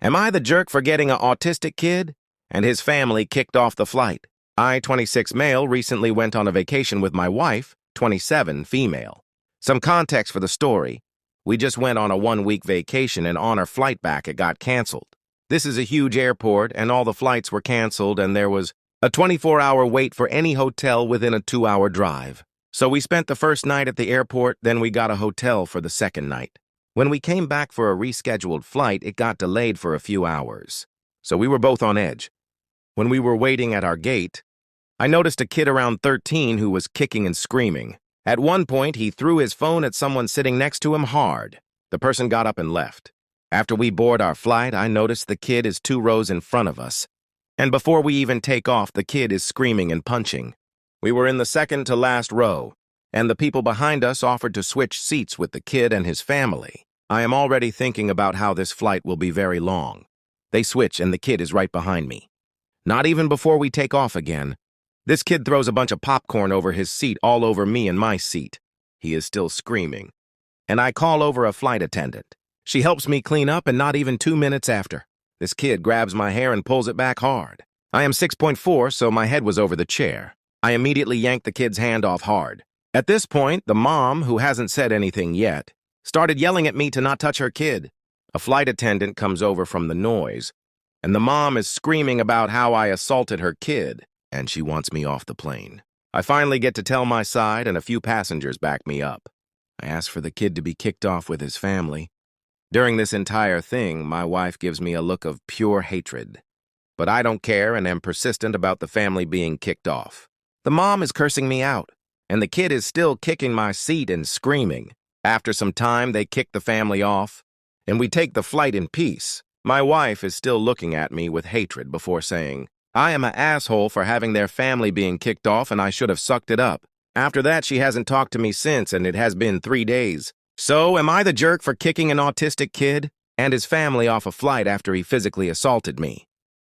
Am I the jerk for getting an autistic kid? And his family kicked off the flight. I, 26 male, recently went on a vacation with my wife, 27 female. Some context for the story. We just went on a 1-week vacation and on our flight back it got canceled. This is a huge airport and all the flights were canceled and there was a 24-hour wait for any hotel within a 2-hour drive. So we spent the first night at the airport, then we got a hotel for the second night. When we came back for a rescheduled flight, it got delayed for a few hours. So we were both on edge. When we were waiting at our gate, I noticed a kid around 13 who was kicking and screaming. At one point, he threw his phone at someone sitting next to him hard. The person got up and left. After we board our flight, I noticed the kid is 2 rows in front of us. And before we even take off, the kid is screaming and punching. We were in the second to last row, and the people behind us offered to switch seats with the kid and his family. I am already thinking about how this flight will be very long. They switch and the kid is right behind me. Not even before we take off again. This kid throws a bunch of popcorn over his seat all over me and my seat. He is still screaming. And I call over a flight attendant. She helps me clean up and not even 2 minutes after. This kid grabs my hair and pulls it back hard. I am 6.4, so my head was over the chair. I immediately yanked the kid's hand off hard. At this point, the mom, who hasn't said anything yet, started yelling at me to not touch her kid. A flight attendant comes over from the noise, and the mom is screaming about how I assaulted her kid, and she wants me off the plane. I finally get to tell my side, and a few passengers back me up. I ask for the kid to be kicked off with his family. During this entire thing, my wife gives me a look of pure hatred. But I don't care and am persistent about the family being kicked off. The mom is cursing me out, and the kid is still kicking my seat and screaming. After some time, they kick the family off, and we take the flight in peace. My wife is still looking at me with hatred before saying, I am an asshole for having their family being kicked off and I should have sucked it up. After that, she hasn't talked to me since, and it has been 3 days. So, am I the jerk for kicking an autistic kid and his family off a flight after he physically assaulted me?